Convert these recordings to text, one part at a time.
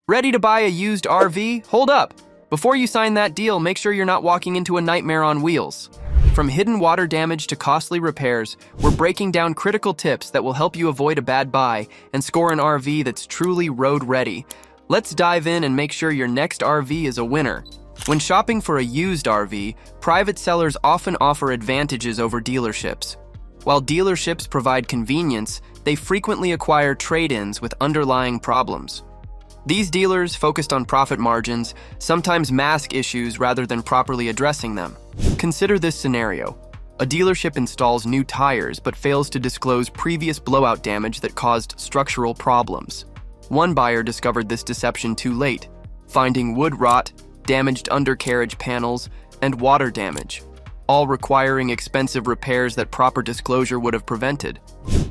Ready to buy a used RV? Hold up! Before you sign that deal, make sure you're not walking into a nightmare on wheels. From hidden water damage to costly repairs, we're breaking down critical tips that will help you avoid a bad buy and score an RV that's truly road-ready. Let's dive in and make sure your next RV is a winner. When shopping for a used RV, private sellers often offer advantages over dealerships. While dealerships provide convenience, they frequently acquire trade-ins with underlying problems. These dealers, focused on profit margins, sometimes mask issues rather than properly addressing them. Consider this scenario. A dealership installs new tires but fails to disclose previous blowout damage that caused structural problems. One buyer discovered this deception too late, finding wood rot, damaged undercarriage panels, and water damage, all requiring expensive repairs that proper disclosure would have prevented.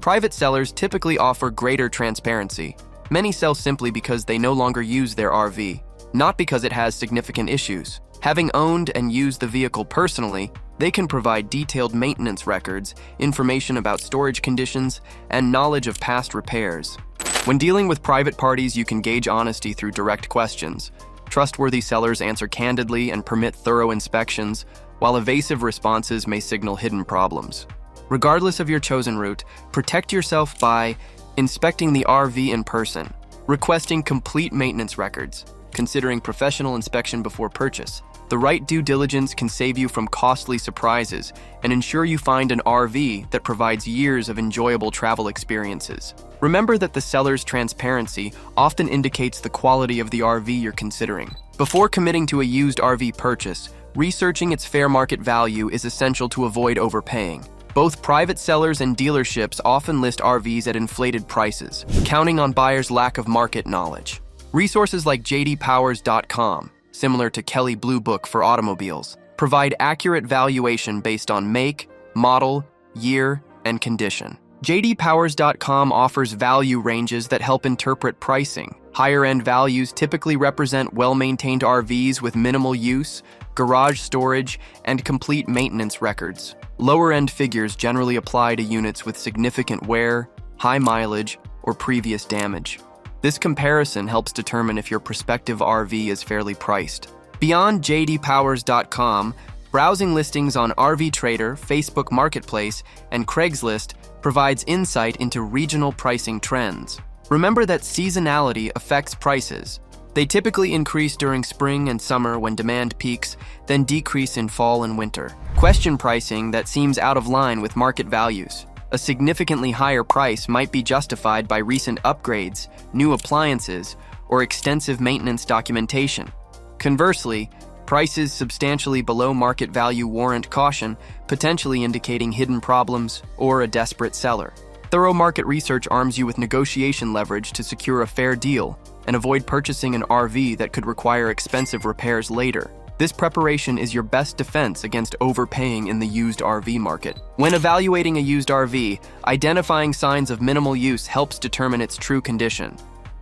Private sellers typically offer greater transparency. Many sell simply because they no longer use their RV, not because it has significant issues. Having owned and used the vehicle personally, they can provide detailed maintenance records, information about storage conditions, and knowledge of past repairs. When dealing with private parties, you can gauge honesty through direct questions. Trustworthy sellers answer candidly and permit thorough inspections, while evasive responses may signal hidden problems. Regardless of your chosen route, protect yourself by inspecting the RV in person, requesting complete maintenance records, considering professional inspection before purchase. The right due diligence can save you from costly surprises and ensure you find an RV that provides years of enjoyable travel experiences. Remember that the seller's transparency often indicates the quality of the RV you're considering. Before committing to a used RV purchase, researching its fair market value is essential to avoid overpaying. Both private sellers and dealerships often list RVs at inflated prices, counting on buyers' lack of market knowledge. Resources like jdpowers.com, similar to Kelley Blue Book for automobiles, provide accurate valuation based on make, model, year, and condition. jdpowers.com offers value ranges that help interpret pricing. Higher-end values typically represent well-maintained RVs with minimal use, garage storage, and complete maintenance records. Lower-end figures generally apply to units with significant wear, high mileage, or previous damage. This comparison helps determine if your prospective RV is fairly priced. Beyond jdpowers.com, browsing listings on RV Trader, Facebook Marketplace, and Craigslist provides insight into regional pricing trends. Remember that seasonality affects prices. They typically increase during spring and summer when demand peaks, then decrease in fall and winter. Question pricing that seems out of line with market values. A significantly higher price might be justified by recent upgrades, new appliances, or extensive maintenance documentation. Conversely, prices substantially below market value warrant caution, potentially indicating hidden problems or a desperate seller. Thorough market research arms you with negotiation leverage to secure a fair deal and avoid purchasing an RV that could require expensive repairs later. This preparation is your best defense against overpaying in the used RV market. When evaluating a used RV, identifying signs of minimal use helps determine its true condition.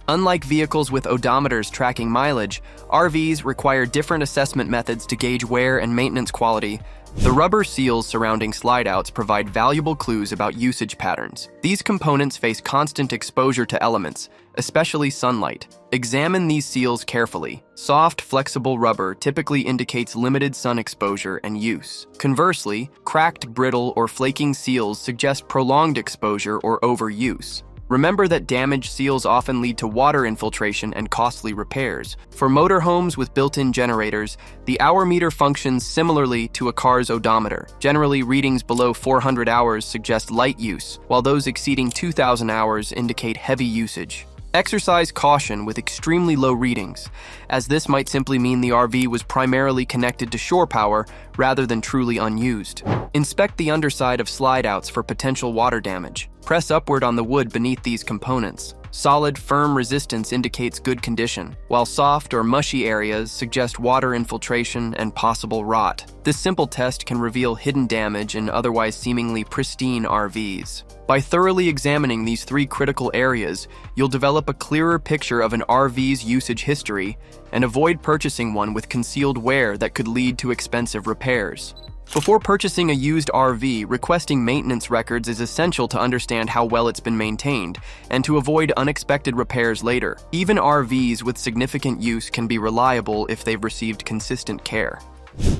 Unlike vehicles with odometers tracking mileage, RVs require different assessment methods to gauge wear and maintenance quality. The rubber seals surrounding slide-outs provide valuable clues about usage patterns. These components face constant exposure to elements, especially sunlight. Examine these seals carefully. Soft, flexible rubber typically indicates limited sun exposure and use. Conversely, cracked, brittle, or flaking seals suggest prolonged exposure or overuse. Remember that damaged seals often lead to water infiltration and costly repairs. For motorhomes with built-in generators, the hour meter functions similarly to a car's odometer. Generally, readings below 400 hours suggest light use, while those exceeding 2,000 hours indicate heavy usage. Exercise caution with extremely low readings, as this might simply mean the RV was primarily connected to shore power rather than truly unused. Inspect the underside of slide-outs for potential water damage. Press upward on the wood beneath these components. Solid, firm resistance indicates good condition, while soft or mushy areas suggest water infiltration and possible rot. This simple test can reveal hidden damage in otherwise seemingly pristine RVs. By thoroughly examining these three critical areas, you'll develop a clearer picture of an RV's usage history and avoid purchasing one with concealed wear that could lead to expensive repairs. Before purchasing a used RV, requesting maintenance records is essential to understand how well it's been maintained and to avoid unexpected repairs later. Even RVs with significant use can be reliable if they've received consistent care.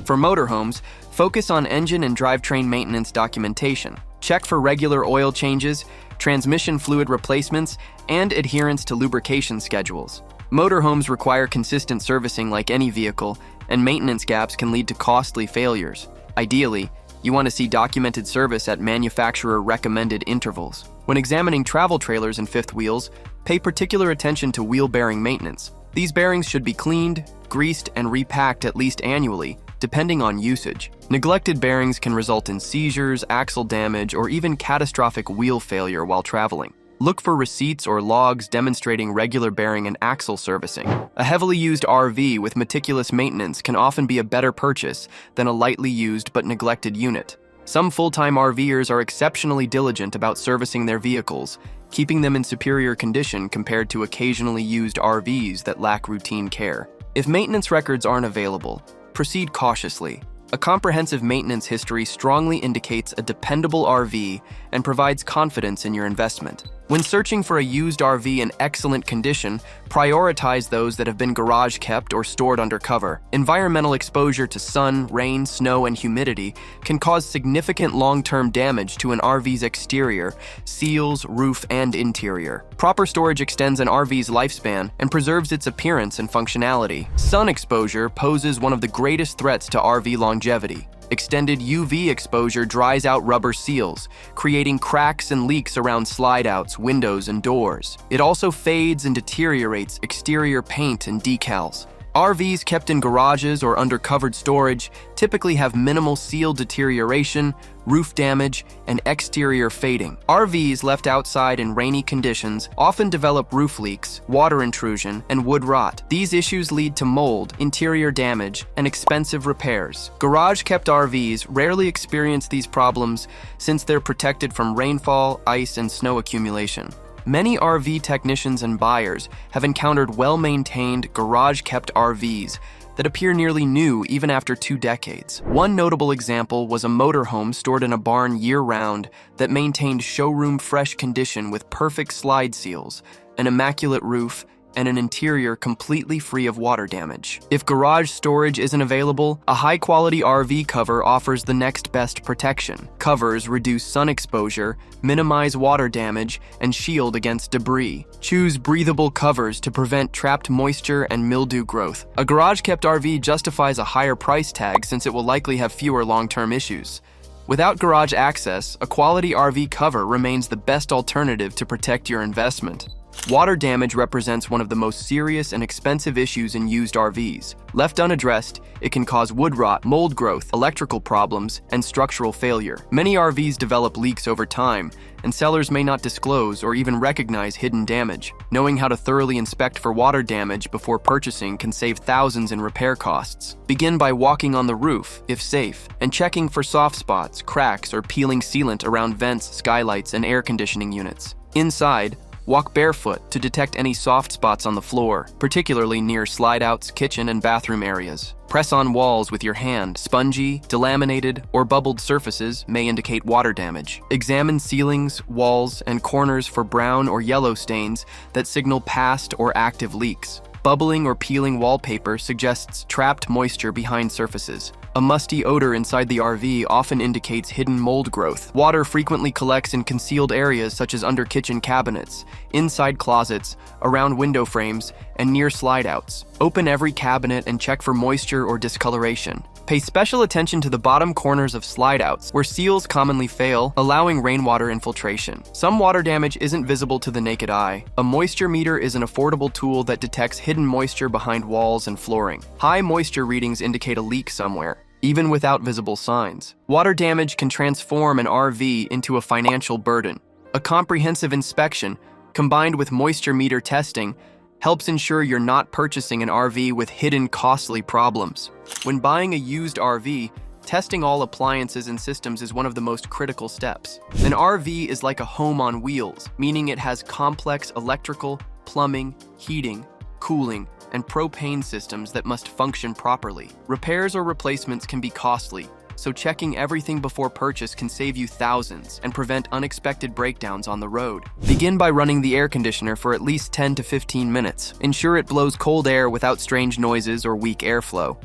For motorhomes, focus on engine and drivetrain maintenance documentation. Check for regular oil changes, transmission fluid replacements, and adherence to lubrication schedules. Motorhomes require consistent servicing like any vehicle, and maintenance gaps can lead to costly failures. Ideally, you want to see documented service at manufacturer-recommended intervals. When examining travel trailers and fifth wheels, pay particular attention to wheel bearing maintenance. These bearings should be cleaned, greased, and repacked at least annually, depending on usage. Neglected bearings can result in seizures, axle damage, or even catastrophic wheel failure while traveling. Look for receipts or logs demonstrating regular bearing and axle servicing. A heavily used RV with meticulous maintenance can often be a better purchase than a lightly used but neglected unit. Some full-time RVers are exceptionally diligent about servicing their vehicles, keeping them in superior condition compared to occasionally used RVs that lack routine care. If maintenance records aren't available, proceed cautiously. A comprehensive maintenance history strongly indicates a dependable RV and provides confidence in your investment. When searching for a used RV in excellent condition, prioritize those that have been garage kept or stored under cover. Environmental exposure to sun, rain, snow, and humidity can cause significant long-term damage to an RV's exterior, seals, roof, and interior. Proper storage extends an RV's lifespan and preserves its appearance and functionality. Sun exposure poses one of the greatest threats to RV longevity. Extended UV exposure dries out rubber seals, creating cracks and leaks around slide-outs, windows, and doors. It also fades and deteriorates exterior paint and decals. RVs kept in garages or under covered storage typically have minimal seal deterioration, roof damage, and exterior fading. RVs left outside in rainy conditions often develop roof leaks, water intrusion, and wood rot. These issues lead to mold, interior damage, and expensive repairs. Garage-kept RVs rarely experience these problems since they're protected from rainfall, ice, and snow accumulation. Many RV technicians and buyers have encountered well-maintained, garage-kept RVs that appear nearly new even after 2 decades. One notable example was a motorhome stored in a barn year-round that maintained showroom-fresh condition with perfect slide seals, an immaculate roof, and an interior completely free of water damage. If garage storage isn't available, a high-quality RV cover offers the next best protection. Covers reduce sun exposure, minimize water damage, and shield against debris. Choose breathable covers to prevent trapped moisture and mildew growth. A garage-kept RV justifies a higher price tag since it will likely have fewer long-term issues. Without garage access, a quality RV cover remains the best alternative to protect your investment. Water damage represents one of the most serious and expensive issues in used RVs. Left unaddressed, it can cause wood rot, mold growth, electrical problems, and structural failure. Many RVs develop leaks over time, and sellers may not disclose or even recognize hidden damage. Knowing how to thoroughly inspect for water damage before purchasing can save thousands in repair costs. Begin by walking on the roof, if safe, and checking for soft spots, cracks, or peeling sealant around vents, skylights, and air conditioning units. Inside, walk barefoot to detect any soft spots on the floor, particularly near slide-outs, kitchen, and bathroom areas. Press on walls with your hand. Spongy, delaminated, or bubbled surfaces may indicate water damage. Examine ceilings, walls, and corners for brown or yellow stains that signal past or active leaks. Bubbling or peeling wallpaper suggests trapped moisture behind surfaces. A musty odor inside the RV often indicates hidden mold growth. Water frequently collects in concealed areas such as under kitchen cabinets, inside closets, around window frames, and near slide-outs. Open every cabinet and check for moisture or discoloration. Pay special attention to the bottom corners of slide-outs, where seals commonly fail, allowing rainwater infiltration. Some water damage isn't visible to the naked eye. A moisture meter is an affordable tool that detects hidden moisture behind walls and flooring. High moisture readings indicate a leak somewhere, even without visible signs. Water damage can transform an RV into a financial burden. A comprehensive inspection, combined with moisture meter testing, helps ensure you're not purchasing an RV with hidden costly problems. When buying a used RV, testing all appliances and systems is one of the most critical steps. An RV is like a home on wheels, meaning it has complex electrical, plumbing, heating, cooling, and propane systems that must function properly. Repairs or replacements can be costly, so checking everything before purchase can save you thousands and prevent unexpected breakdowns on the road. Begin by running the air conditioner for at least 10 to 15 minutes. Ensure it blows cold air without strange noises or weak airflow.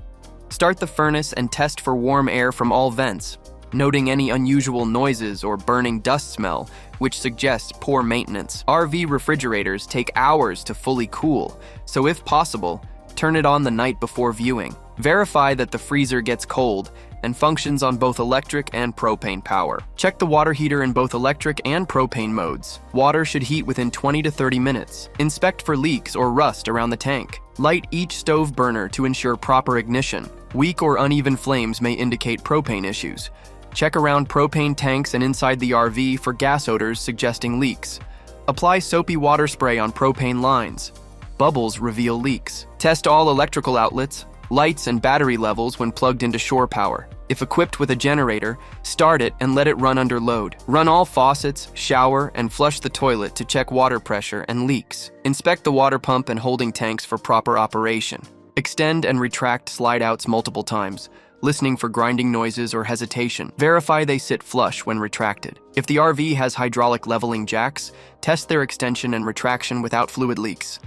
Start the furnace and test for warm air from all vents, noting any unusual noises or burning dust smell, which suggests poor maintenance. RV refrigerators take hours to fully cool, so if possible, turn it on the night before viewing. Verify that the freezer gets cold and functions on both electric and propane power. Check the water heater in both electric and propane modes. Water should heat within 20 to 30 minutes. Inspect for leaks or rust around the tank. Light each stove burner to ensure proper ignition. Weak or uneven flames may indicate propane issues. Check around propane tanks and inside the RV for gas odors suggesting leaks. Apply soapy water spray on propane lines. Bubbles reveal leaks. Test all electrical outlets, lights, and battery levels when plugged into shore power. If equipped with a generator, start it and let it run under load. Run all faucets, shower, and flush the toilet to check water pressure and leaks. Inspect the water pump and holding tanks for proper operation. Extend and retract slide outs multiple times, listening for grinding noises or hesitation. Verify they sit flush when retracted. If the RV has hydraulic leveling jacks, test their extension and retraction without fluid leaks.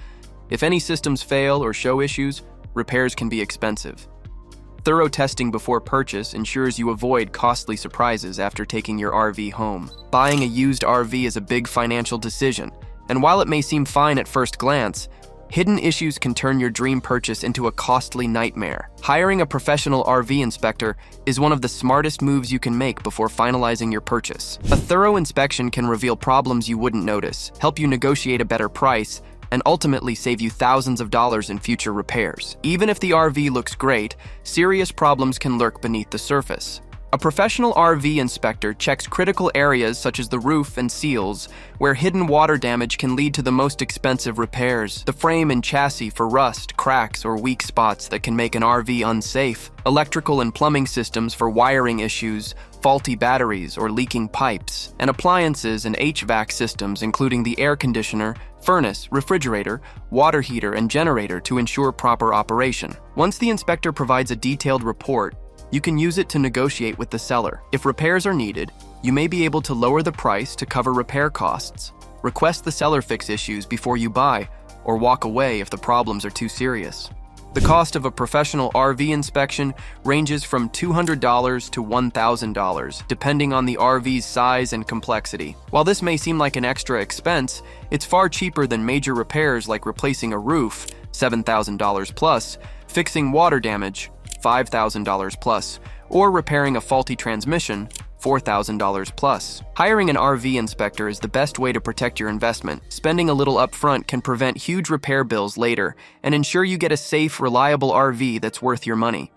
If any systems fail or show issues, repairs can be expensive. Thorough testing before purchase ensures you avoid costly surprises after taking your RV home. Buying a used RV is a big financial decision, and while it may seem fine at first glance, hidden issues can turn your dream purchase into a costly nightmare. Hiring a professional RV inspector is one of the smartest moves you can make before finalizing your purchase. A thorough inspection can reveal problems you wouldn't notice, help you negotiate a better price, and ultimately save you thousands of dollars in future repairs. Even if the RV looks great, serious problems can lurk beneath the surface. A professional RV inspector checks critical areas such as the roof and seals, where hidden water damage can lead to the most expensive repairs. The frame and chassis for rust, cracks, or weak spots that can make an RV unsafe. Electrical and plumbing systems for wiring issues, faulty batteries, or leaking pipes. And appliances and HVAC systems including the air conditioner, furnace, refrigerator, water heater, and generator to ensure proper operation. Once the inspector provides a detailed report, you can use it to negotiate with the seller. If repairs are needed, you may be able to lower the price to cover repair costs. Request the seller fix issues before you buy, or walk away if the problems are too serious. The cost of a professional RV inspection ranges from $200 to $1,000, depending on the RV's size and complexity. While this may seem like an extra expense, it's far cheaper than major repairs like replacing a roof, $7,000 plus, fixing water damage, $5,000 plus, or repairing a faulty transmission, $4,000 plus. Hiring an RV inspector is the best way to protect your investment. Spending a little upfront can prevent huge repair bills later and ensure you get a safe, reliable RV that's worth your money.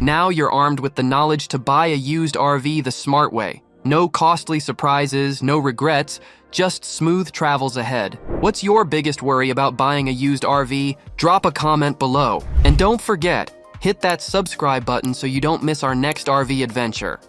Now you're armed with the knowledge to buy a used RV the smart way. No costly surprises, no regrets, just smooth travels ahead. What's your biggest worry about buying a used RV? Drop a comment below. And don't forget, hit that subscribe button so you don't miss our next RV adventure.